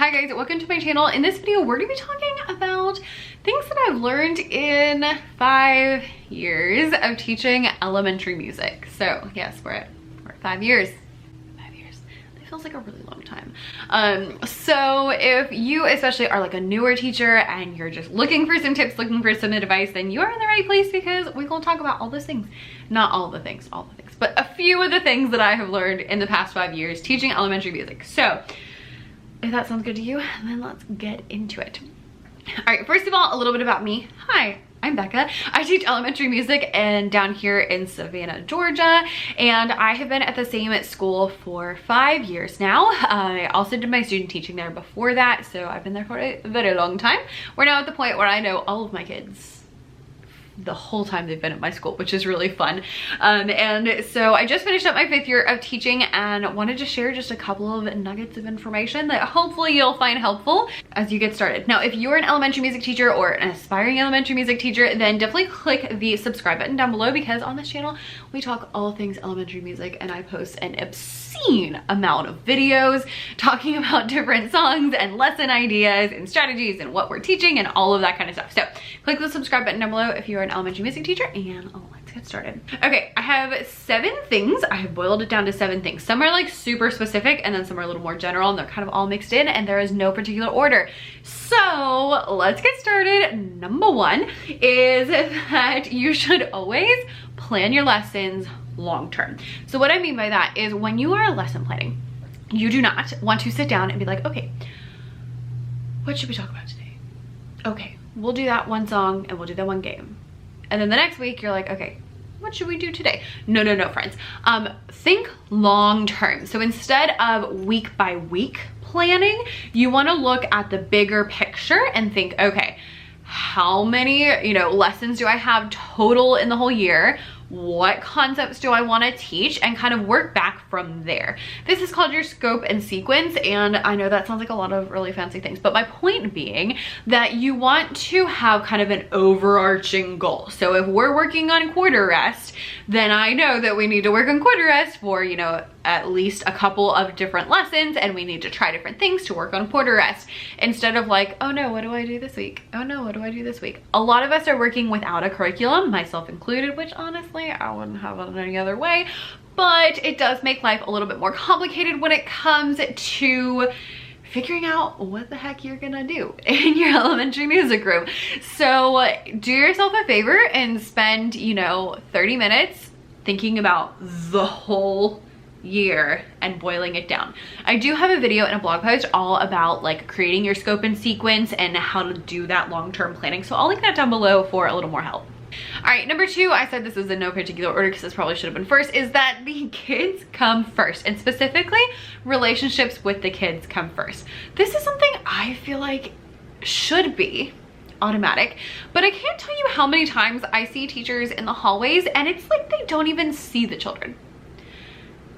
Hi guys, welcome to my channel. In this video, we're gonna be talking about things that I've learned in 5 years of teaching elementary music. So yes, we're at 5 years. 5 years. That feels like a really long time. So if you especially are like a newer teacher and you're just looking for some tips, looking for some advice, then you are in the right place because we're gonna talk about all those things. Not all the things, but a few of the things that I have learned in the past 5 years teaching elementary music. So if that sounds good to you, then let's get into it. All right, first of all, a little bit about me. Hi, I'm Becca. I teach elementary music and down here in Savannah, Georgia, and I have been at the same school for 5 years now. I also did my student teaching there before that, so I've been there for a very long time. We're now at the point where I know all of my kids the whole time they've been at my school, which is really fun. And so I just finished up my 5th year of teaching and wanted to share just a couple of nuggets of information that hopefully you'll find helpful as you get started. Now, if you're an elementary music teacher or an aspiring elementary music teacher, then definitely click the subscribe button down below because on this channel, we talk all things elementary music and I post an obscene amount of videos talking about different songs and lesson ideas and strategies and what we're teaching and all of that kind of stuff. So click the subscribe button down below if you're an elementary music teacher, and let's get started. Okay, I have 7 things. I have boiled it down to 7 things. Some are like super specific and then some are a little more general and they're kind of all mixed in and there is no particular order. So let's get started. Number 1 is that you should always plan your lessons long term. So what I mean by that is when you are lesson planning, you do not want to sit down and be like, okay, what should we talk about today? Okay, we'll do that one song and we'll do that one game. And then the next week you're like, okay, what should we do today? No, friends. Think long term. So instead of week by week planning, you want to look at the bigger picture and think, okay, how many, lessons do I have total in the whole year? What concepts do I want to teach, and kind of work back from there. This is called your scope and sequence, and I know that sounds like a lot of really fancy things, but my point being that you want to have kind of an overarching goal. So if we're working on quarter rest, then I know that we need to work on quarter rest for, at least a couple of different lessons, and we need to try different things to work on quarter rest instead of like, oh no, what do I do this week? Oh no, what do I do this week? A lot of us are working without a curriculum, myself included, which honestly, I wouldn't have it any other way, but it does make life a little bit more complicated when it comes to figuring out what the heck you're gonna do in your elementary music room. So do yourself a favor and spend, 30 minutes thinking about the whole year and boiling it down. I do have a video and a blog post all about like creating your scope and sequence and how to do that long-term planning. So I'll link that down below for a little more help. All right, number 2, I said this was in no particular order because this probably should have been first, is that the kids come first, and specifically relationships with the kids come first. This is something I feel like should be automatic, but I can't tell you how many times I see teachers in the hallways and it's like they don't even see the children.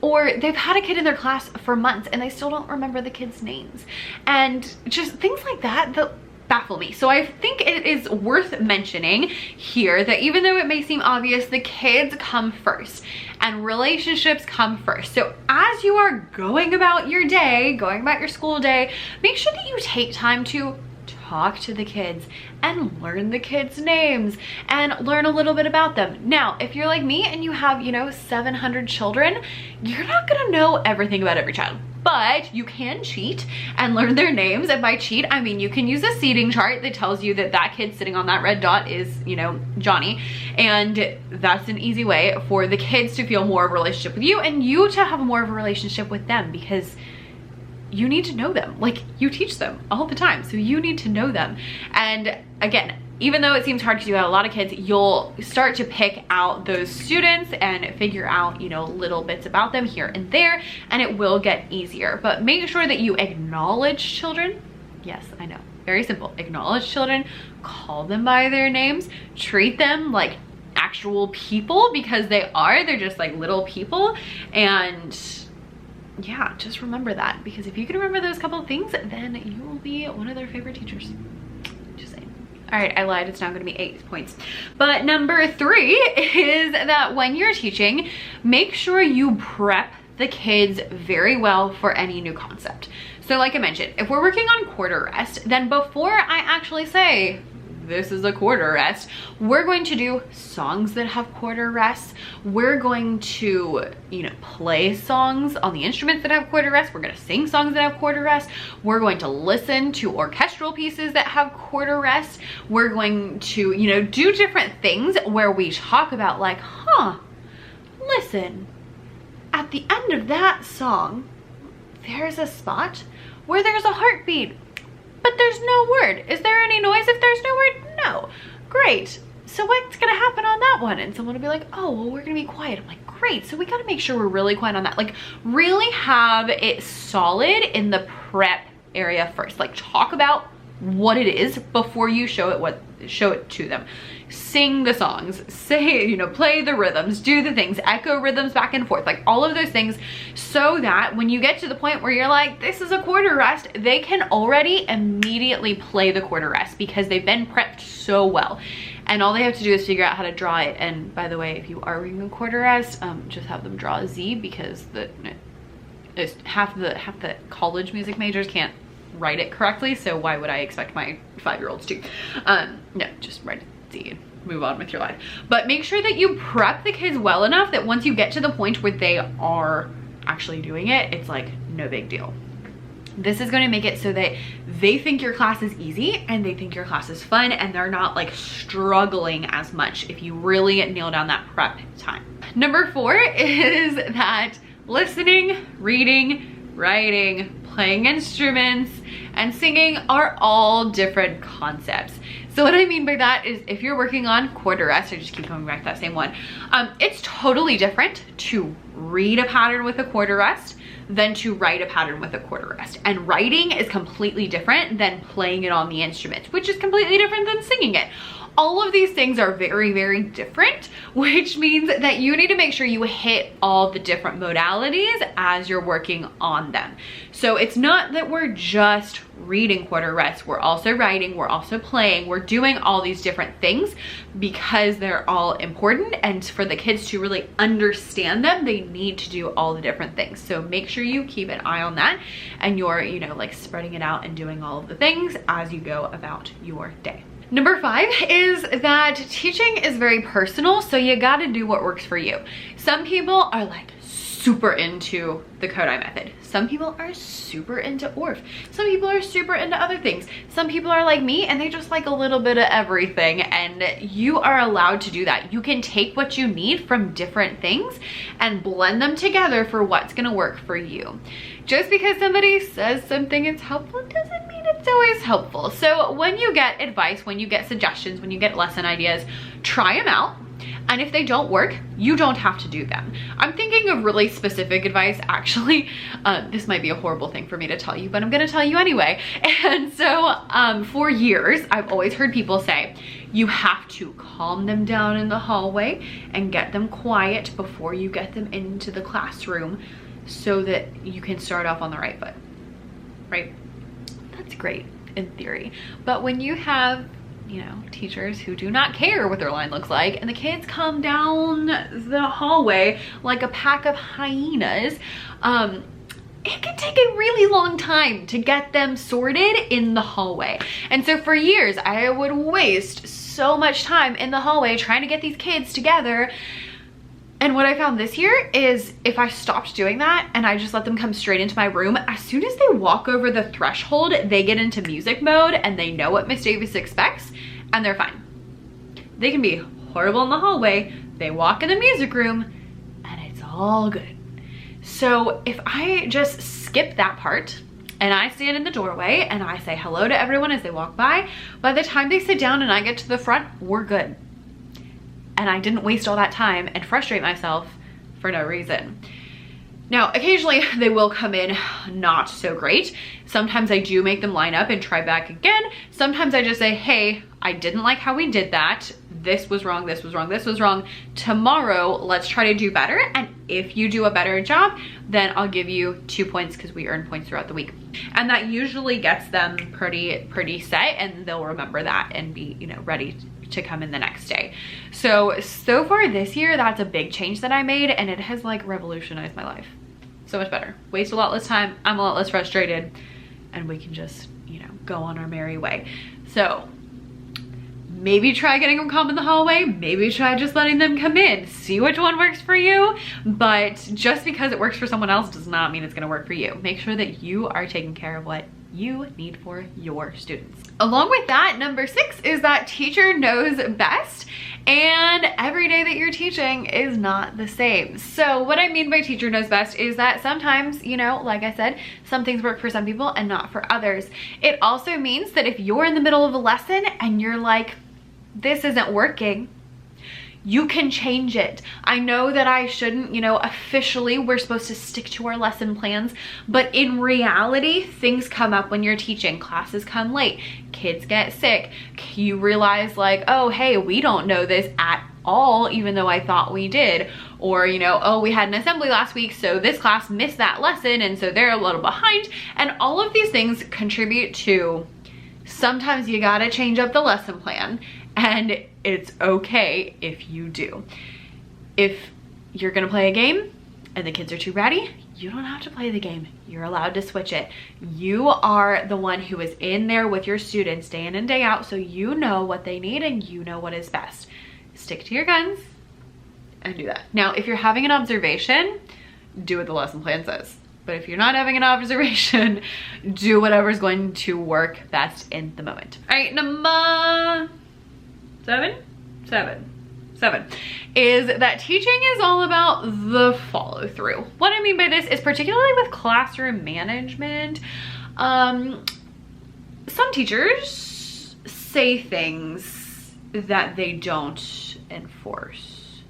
Or they've had a kid in their class for months and they still don't remember the kids' names. And just things like that baffle me. So I think it is worth mentioning here that even though it may seem obvious, the kids come first and relationships come first. So as you are going about your day, going about your school day, make sure that you take time to talk to the kids and learn the kids' names and learn a little bit about them. Now, if you're like me and you have, 700 children, you're not gonna know everything about every child. But you can cheat and learn their names. And by cheat, I mean you can use a seating chart that tells you that that kid sitting on that red dot is, Johnny. And that's an easy way for the kids to feel more of a relationship with you and you to have more of a relationship with them because you need to know them. Like, you teach them all the time, so you need to know them. And again, even though it seems hard because you have a lot of kids, you'll start to pick out those students and figure out, little bits about them here and there, and it will get easier. But make sure that you acknowledge children. Yes, I know, very simple. Acknowledge children, call them by their names, treat them like actual people because they're just like little people. And yeah, just remember that, because if you can remember those couple of things, then you will be one of their favorite teachers. Just saying. All right, I lied, it's now gonna be 8 points. But number 3 is that when you're teaching, make sure you prep the kids very well for any new concept. So like I mentioned, if we're working on quarter rest, then before I actually say, this is a quarter rest, we're going to do songs that have quarter rests. We're going to, you know, play songs on the instruments that have quarter rest. We're going to sing songs that have quarter rest. We're going to listen to orchestral pieces that have quarter rest. We're going to, you know, do different things where we talk about like, listen, at the end of that song, there's a spot where there's a heartbeat, but there's no word. Is there any noise if there's no word? No. Great. So what's gonna happen on that one? And someone will be like, oh, well, we're gonna be quiet. I'm like, great. So we gotta make sure we're really quiet on that. Like, really have it solid in the prep area first. Like, talk about what it is before you show it to them. Sing the songs, say, you know, play the rhythms, do the things, echo rhythms back and forth, like all of those things, so that when you get to the point where you're like, this is a quarter rest, they can already immediately play the quarter rest because they've been prepped so well. And all they have to do is figure out how to draw it. And by the way, if you are reading a quarter rest, just have them draw a Z, because half the college music majors can't write it correctly, so why would I expect my 5-year-olds to? No, just write it Z and move on with your life. But make sure that you prep the kids well enough that once you get to the point where they are actually doing it, it's like no big deal. This is going to make it so that they think your class is easy and they think your class is fun, and they're not like struggling as much if you really nail down that prep time. Number 4 is that listening, reading, writing, playing instruments, and singing are all different concepts. So what I mean by that is, if you're working on quarter rest, I just keep coming back to that same one, it's totally different to read a pattern with a quarter rest than to write a pattern with a quarter rest. And writing is completely different than playing it on the instruments, which is completely different than singing it. All of these things are very, very different, which means that you need to make sure you hit all the different modalities as you're working on them. So it's not that we're just reading quarter rest, we're also writing, we're also playing, we're doing all these different things because they're all important, and for the kids to really understand them, they need to do all the different things. So make sure you keep an eye on that, and you're, you know, like spreading it out and doing all of the things as you go about your day. Number 5 is that teaching is very personal, so you gotta do what works for you. Some people are like super into the Kodai method. Some people are super into Orff. Some people are super into other things. Some people are like me and they just like a little bit of everything, and you are allowed to do that. You can take what you need from different things and blend them together for what's gonna work for you. Just because somebody says something is helpful doesn't mean it's always helpful. So when you get advice, when you get suggestions, when you get lesson ideas, try them out. And if they don't work, you don't have to do them. I'm thinking of really specific advice, actually. This might be a horrible thing for me to tell you, but I'm gonna tell you anyway. And so for years, I've always heard people say, you have to calm them down in the hallway and get them quiet before you get them into the classroom so that you can start off on the right foot, right? That's great in theory. But when you have, you know, teachers who do not care what their line looks like, and the kids come down the hallway like a pack of hyenas, it can take a really long time to get them sorted in the hallway. And so for years, I would waste so much time in the hallway trying to get these kids together. And what I found this year is, if I stopped doing that and I just let them come straight into my room, as soon as they walk over the threshold, they get into music mode and they know what Miss Davis expects, and they're fine. They can be horrible in the hallway, they walk in the music room, and it's all good. So if I just skip that part and I stand in the doorway and I say hello to everyone as they walk by the time they sit down and I get to the front, we're good. And I didn't waste all that time and frustrate myself for no reason. Now, occasionally they will come in not so great. Sometimes I do make them line up and try back again. Sometimes I just say, hey, I didn't like how we did that. This was wrong, this was wrong, this was wrong. Tomorrow, let's try to do better. And if you do a better job, then I'll give you 2 points, because we earn points throughout the week. And that usually gets them pretty set, and they'll remember that and be, you know, ready to come in the next day. So far this year, that's a big change that I made, and it has like revolutionized my life. So much better. Waste a lot less time. I'm a lot less frustrated. and we can just, you know, go on our merry way. So maybe try getting them calm in the hallway, maybe try just letting them come in, see which one works for you. But just because it works for someone else does not mean it's gonna work for you. Make sure that you are taking care of what you need for your students. Along with that, number 6 is that teacher knows best, and every day that you're teaching is not the same. So what I mean by teacher knows best is that sometimes, you know, like I said, some things work for some people and not for others. It also means that if you're in the middle of a lesson and you're like, this isn't working, you can change it. I know that I shouldn't, you know, officially we're supposed to stick to our lesson plans, but in reality, things come up when you're teaching. Classes come late, kids get sick. You realize like, oh, hey, we don't know this at all, even though I thought we did. Or, you know, oh, we had an assembly last week, so this class missed that lesson, and so they're a little behind. And all of these things contribute to sometimes you gotta change up the lesson plan. And it's okay if you do. If you're gonna play a game and the kids are too ratty, you don't have to play the game. You're allowed to switch it. You are the one who is in there with your students day in and day out, so you know what they need and you know what is best. Stick to your guns and do that. Now, if you're having an observation, do what the lesson plan says. But if you're not having an observation, do whatever's going to work best in the moment. All right, number 7 is that teaching is all about the follow through. What I mean by this is particularly with classroom management, some teachers say things that they don't enforce,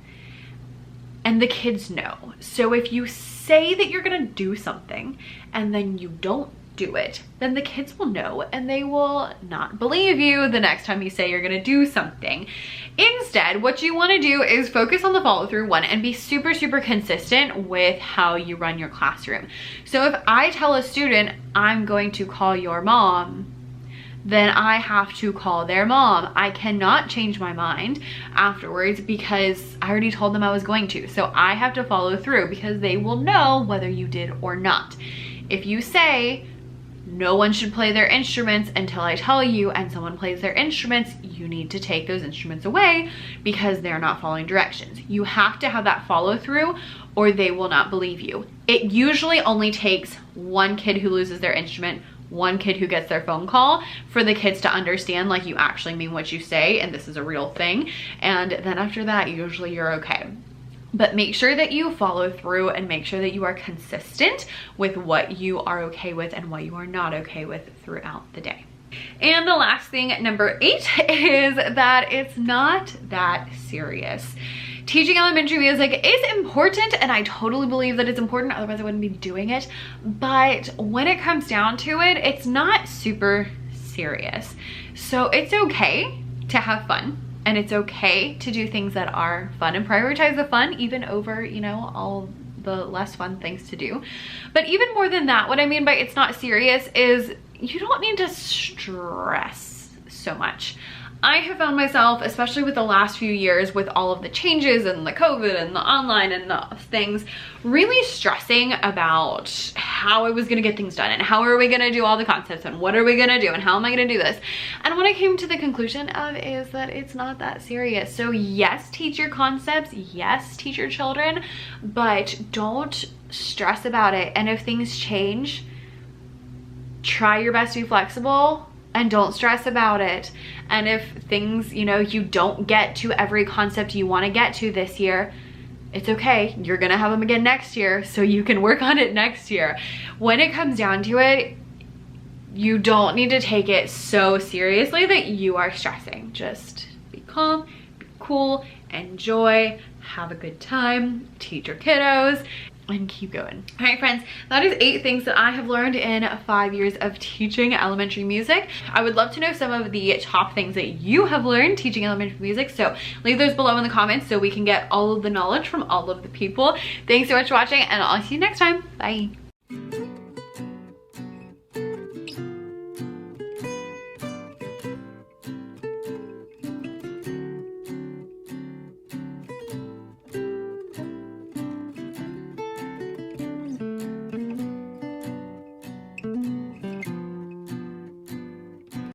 and the kids know. So if you say that you're gonna do something and then you don't do it, then the kids will know and they will not believe you the next time you say you're gonna do something. Instead, what you wanna do is focus on the follow through one and be super, super consistent with how you run your classroom. So if I tell a student, I'm going to call your mom, then I have to call their mom. I cannot change my mind afterwards because I already told them I was going to. So I have to follow through because they will know whether you did or not. If you say, no one should play their instruments until I tell you, and someone plays their instruments, you need to take those instruments away because they're not following directions. You have to have that follow through or they will not believe you. It usually only takes one kid who loses their instrument, one kid who gets their phone call for the kids to understand like you actually mean what you say and this is a real thing. And then after that, usually you're okay. But make sure that you follow through and make sure that you are consistent with what you are okay with and what you are not okay with throughout the day. And the last thing, number 8, is that it's not that serious. Teaching elementary music is important, and I totally believe that it's important, otherwise I wouldn't be doing it. But when it comes down to it, it's not super serious. So it's okay to have fun. And it's okay to do things that are fun and prioritize the fun even over, you know, all the less fun things to do. But even more than that, what I mean by it's not serious is you don't need to stress so much. I have found myself, especially with the last few years with all of the changes and the COVID and the online and the things, really stressing about how I was gonna get things done and how are we gonna do all the concepts and what are we gonna do and how am I gonna do this? And what I came to the conclusion of is that it's not that serious. So yes, teach your concepts, yes, teach your children, but don't stress about it. And if things change, try your best to be flexible and don't stress about it. And if things, you know, you don't get to every concept you want to get to this year, it's okay. You're gonna have them again next year, so you can work on it next year. When it comes down to it, you don't need to take it so seriously that you are stressing. Just be calm, be cool, enjoy, have a good time, teach your kiddos, and keep going. All right, friends, that is 8 things that I have learned in 5 years of teaching elementary music. I would love to know some of the top things that you have learned teaching elementary music, so leave those below in the comments so we can get all of the knowledge from all of the people. Thanks so much for watching, and I'll see you next time. Bye.